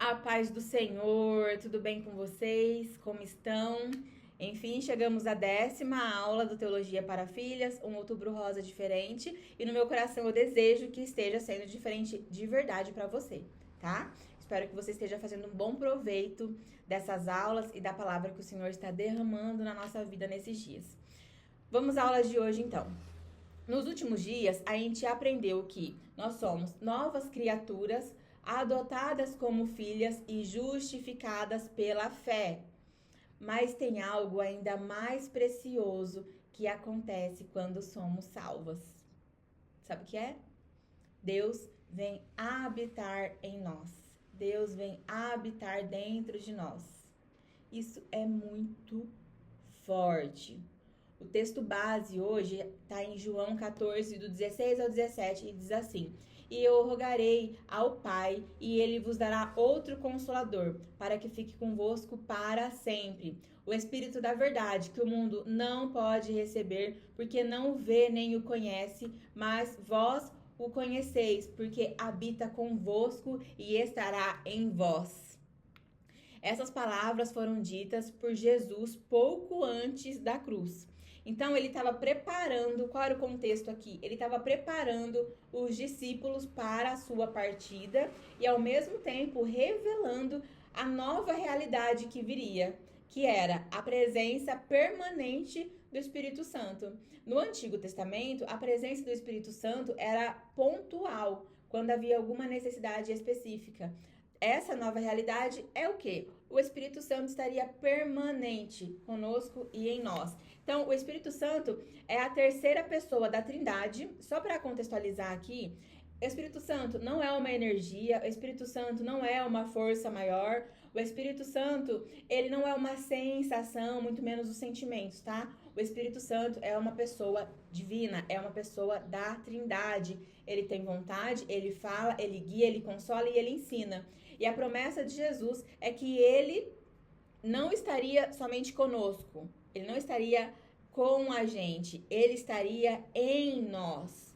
A paz do Senhor, tudo bem com vocês? Como estão? Enfim, chegamos à 10ª aula do Teologia para Filhas, um outubro rosa diferente, e no meu coração eu desejo que esteja sendo diferente de verdade para você, tá? Espero que você esteja fazendo um bom proveito dessas aulas e da palavra que o Senhor está derramando na nossa vida nesses dias. Vamos à aula de hoje então. Nos últimos dias, a gente aprendeu que nós somos novas criaturas, adotadas como filhas e justificadas pela fé. Mas tem algo ainda mais precioso que acontece quando somos salvas. Sabe o que é? Deus vem habitar em nós. Deus vem habitar dentro de nós. Isso é muito forte. O texto base hoje está em João 14, do 16 ao 17, e diz assim: E eu rogarei ao Pai, e ele vos dará outro Consolador, para que fique convosco para sempre. O Espírito da verdade, que o mundo não pode receber, porque não o vê nem o conhece, mas vós o conheceis, porque habita convosco e estará em vós. Essas palavras foram ditas por Jesus pouco antes da cruz. Então, ele estava preparando, qual era o contexto aqui? Ele estava preparando os discípulos para a sua partida e, ao mesmo tempo, revelando a nova realidade que viria, que era a presença permanente do Espírito Santo. No Antigo Testamento, a presença do Espírito Santo era pontual, quando havia alguma necessidade específica. Essa nova realidade é o quê? O Espírito Santo estaria permanente conosco e em nós. Então, o Espírito Santo é a terceira pessoa da Trindade. Só para contextualizar aqui, o Espírito Santo não é uma energia, o Espírito Santo não é uma força maior, o Espírito Santo, ele não é uma sensação, muito menos os sentimentos, tá? O Espírito Santo é uma pessoa divina, é uma pessoa da Trindade. Ele tem vontade, ele fala, ele guia, ele consola e ele ensina. E a promessa de Jesus é que ele não estaria somente conosco, ele não estaria com a gente, ele estaria em nós.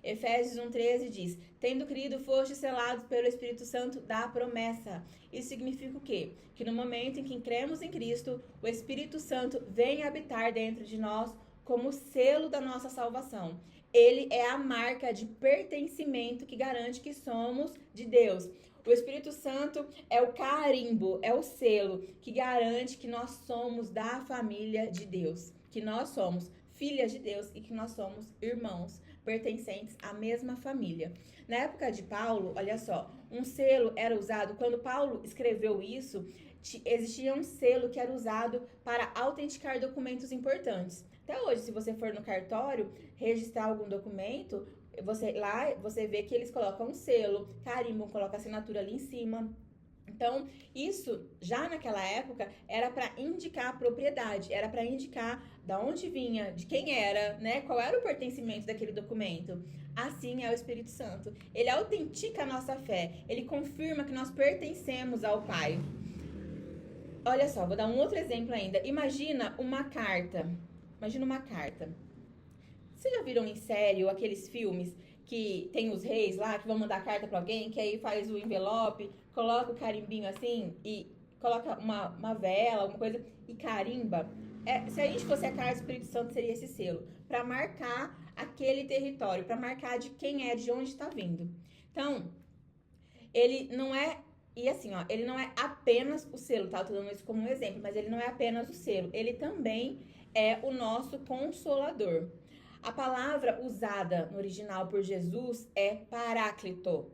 Efésios 1,13 diz: Tendo crido, foste selados pelo Espírito Santo da promessa. Isso significa o quê? Que no momento em que cremos em Cristo, o Espírito Santo vem habitar dentro de nós como selo da nossa salvação. Ele é a marca de pertencimento que garante que somos de Deus. O Espírito Santo é o carimbo, é o selo que garante que nós somos da família de Deus, que nós somos filhas de Deus e que nós somos irmãos, pertencentes à mesma família. Na época de Paulo, olha só, um selo era usado, quando Paulo escreveu isso, existia um selo que era usado para autenticar documentos importantes. Até hoje, se você for no cartório registrar algum documento, você vê que eles colocam um selo, carimbam, colocam a assinatura ali em cima. Então, isso já naquela época era para indicar a propriedade, era para indicar de onde vinha, de quem era, né? Qual era o pertencimento daquele documento. Assim é o Espírito Santo. Ele autentica a nossa fé, ele confirma que nós pertencemos ao Pai. Olha só, vou dar um outro exemplo ainda. Imagina uma carta. Vocês já viram em série ou aqueles filmes que tem os reis lá que vão mandar carta para alguém, que aí faz o envelope, coloca o carimbinho assim e coloca uma vela, alguma coisa e carimba? Se a gente fosse a carta do Espírito Santo, seria esse selo, para marcar aquele território, para marcar de quem é, de onde está vindo. Então, ele não é... E assim, ó, ele não é apenas o selo, tá? Eu tô dando isso como um exemplo, mas ele não é apenas o selo. Ele também é o nosso consolador. A palavra usada no original por Jesus é paráclito.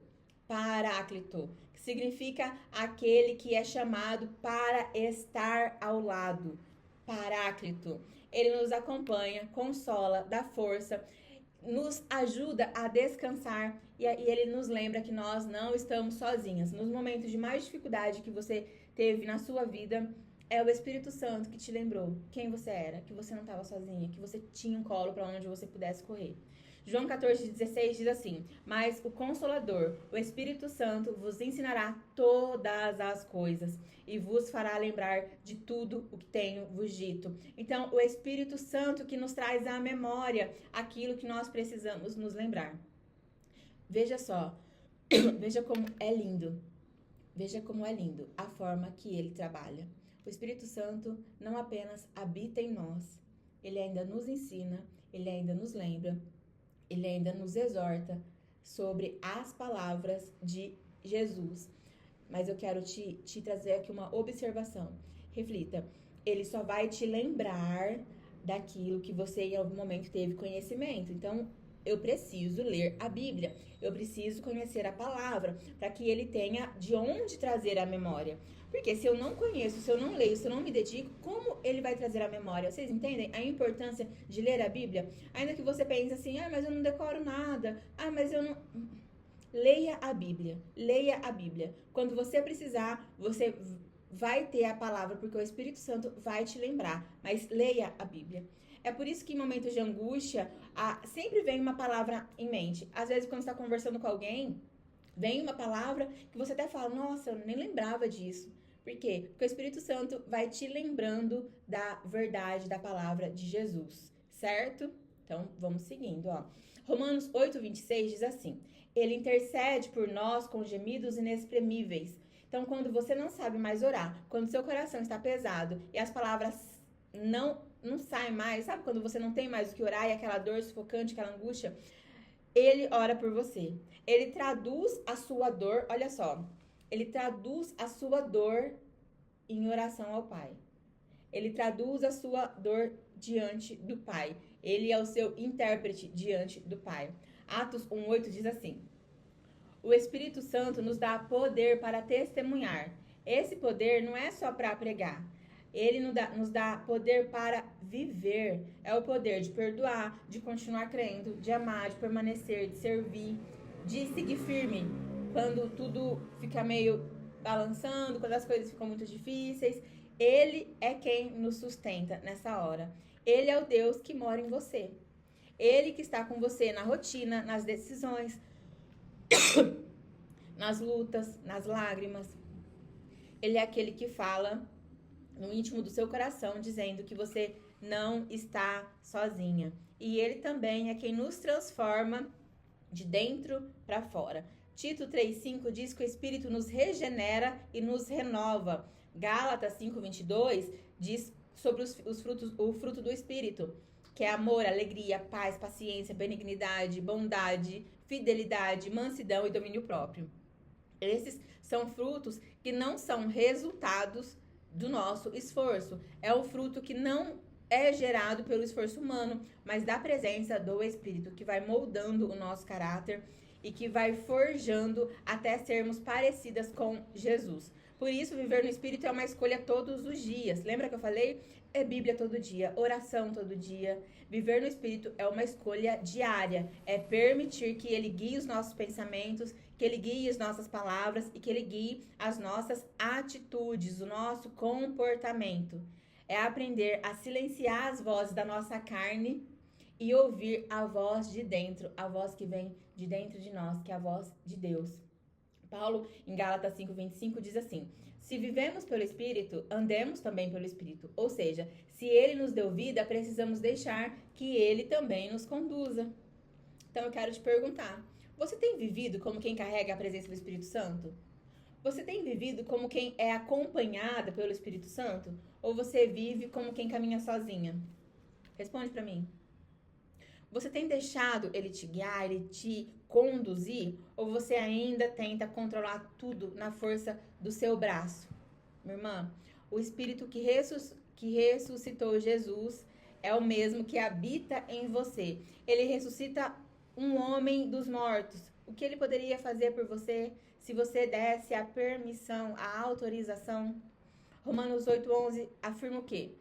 Paráclito, que significa aquele que é chamado para estar ao lado. Paráclito. Ele nos acompanha, consola, dá força, nos ajuda a descansar e ele nos lembra que nós não estamos sozinhas. Nos momentos de mais dificuldade que você teve na sua vida, é o Espírito Santo que te lembrou quem você era, que você não estava sozinha, que você tinha um colo para onde você pudesse correr. João 14,16 diz assim: Mas o Consolador, o Espírito Santo, vos ensinará todas as coisas e vos fará lembrar de tudo o que tenho vos dito. Então, o Espírito Santo que nos traz à memória aquilo que nós precisamos nos lembrar. Veja só, veja como é lindo. Veja como é lindo a forma que ele trabalha. O Espírito Santo não apenas habita em nós, ele ainda nos ensina, ele ainda nos lembra, ele ainda nos exorta sobre as palavras de Jesus. Mas eu quero te trazer aqui uma observação. Reflita, ele só vai te lembrar daquilo que você em algum momento teve conhecimento. Então, eu preciso ler a Bíblia, eu preciso conhecer a palavra, para que ele tenha de onde trazer a memória. Porque se eu não conheço, se eu não leio, se eu não me dedico, como ele vai trazer a memória? Vocês entendem a importância de ler a Bíblia? Ainda que você pense assim, mas eu não decoro nada, mas eu não... Leia a Bíblia, leia a Bíblia. Quando você precisar, você vai ter a palavra, porque o Espírito Santo vai te lembrar, mas leia a Bíblia. É por isso que em momentos de angústia, sempre vem uma palavra em mente. Às vezes, quando você está conversando com alguém, vem uma palavra que você até fala, nossa, eu nem lembrava disso. Por quê? Porque o Espírito Santo vai te lembrando da verdade da palavra de Jesus, certo? Então, vamos seguindo, ó. Romanos 8:26 diz assim, ele intercede por nós com gemidos inexprimíveis. Então, quando você não sabe mais orar, quando seu coração está pesado e as palavras não saem mais, sabe quando você não tem mais o que orar e aquela dor sufocante, aquela angústia? Ele ora por você. Ele traduz a sua dor, olha só, ele traduz a sua dor em oração ao Pai. Ele traduz a sua dor diante do Pai. Ele é o seu intérprete diante do Pai. Atos 1:8 diz assim, o Espírito Santo nos dá poder para testemunhar. Esse poder não é só para pregar. Ele nos dá poder para viver. É o poder de perdoar, de continuar crendo, de amar, de permanecer, de servir, de seguir firme. Quando tudo fica meio balançando, quando as coisas ficam muito difíceis, ele é quem nos sustenta nessa hora. Ele é o Deus que mora em você. Ele que está com você na rotina, nas decisões, nas lutas, nas lágrimas. Ele é aquele que fala no íntimo do seu coração, dizendo que você não está sozinha. E ele também é quem nos transforma de dentro para fora. Tito 3:5 diz que o Espírito nos regenera e nos renova. Gálatas 5:22 diz sobre o fruto do Espírito, que é amor, alegria, paz, paciência, benignidade, bondade, fidelidade, mansidão e domínio próprio. Esses são frutos que não são resultados do nosso esforço. É o fruto que não é gerado pelo esforço humano, mas da presença do Espírito, que vai moldando o nosso caráter e que vai forjando até sermos parecidas com Jesus. Por isso, viver no Espírito é uma escolha todos os dias. Lembra que eu falei? É Bíblia todo dia, oração todo dia. Viver no Espírito é uma escolha diária. É permitir que Ele guie os nossos pensamentos, que Ele guie as nossas palavras e que Ele guie as nossas atitudes, o nosso comportamento. É aprender a silenciar as vozes da nossa carne e ouvir a voz de dentro, a voz que vem de dentro de nós, que é a voz de Deus. Paulo, em Gálatas 5:25, diz assim, se vivemos pelo Espírito, andemos também pelo Espírito. Ou seja, se Ele nos deu vida, precisamos deixar que Ele também nos conduza. Então eu quero te perguntar, você tem vivido como quem carrega a presença do Espírito Santo? Você tem vivido como quem é acompanhada pelo Espírito Santo? Ou você vive como quem caminha sozinha? Responde pra mim. Você tem deixado Ele te guiar, Ele te conduzir? Ou você ainda tenta controlar tudo na força do seu braço? Minha irmã, o Espírito que ressuscitou Jesus é o mesmo que habita em você. Ele ressuscita um homem dos mortos. O que Ele poderia fazer por você se você desse a permissão, a autorização? Romanos 8:11 afirma o quê?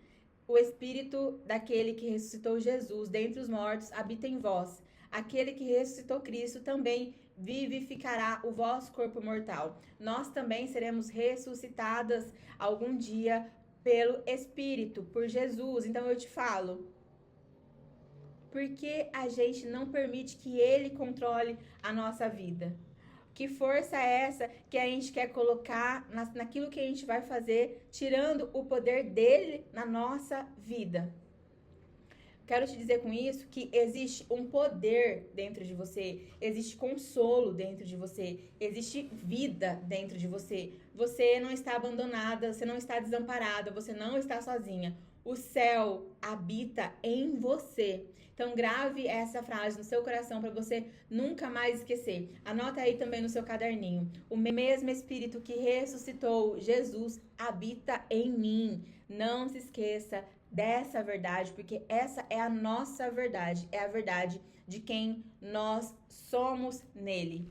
O Espírito daquele que ressuscitou Jesus dentre os mortos habita em vós. Aquele que ressuscitou Cristo também vivificará o vosso corpo mortal. Nós também seremos ressuscitadas algum dia pelo Espírito, por Jesus. Então eu te falo, por que a gente não permite que Ele controle a nossa vida? Que força é essa que a gente quer colocar naquilo que a gente vai fazer, tirando o poder dele na nossa vida? Quero te dizer com isso que existe um poder dentro de você, existe consolo dentro de você, existe vida dentro de você. você não está abandonada, você não está desamparada, você não está sozinha. O céu habita em você. Então grave essa frase no seu coração para você nunca mais esquecer. Anota aí também no seu caderninho. O mesmo Espírito que ressuscitou Jesus habita em mim. Não se esqueça dessa verdade, porque essa é a nossa verdade, é a verdade de quem nós somos nele.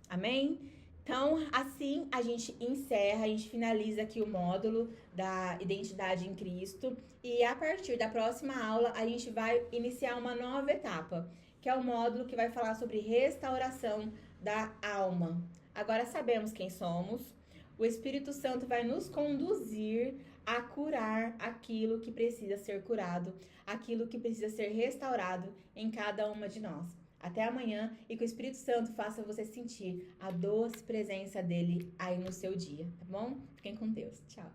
Amém? Então, assim a gente encerra, a gente finaliza aqui o módulo da identidade em Cristo. E a partir da próxima aula, a gente vai iniciar uma nova etapa, que é o módulo que vai falar sobre restauração da alma. Agora sabemos quem somos, o Espírito Santo vai nos conduzir a curar aquilo que precisa ser curado, aquilo que precisa ser restaurado em cada uma de nós. Até amanhã e que o Espírito Santo faça você sentir a doce presença dele aí no seu dia, tá bom? Fiquem com Deus. Tchau.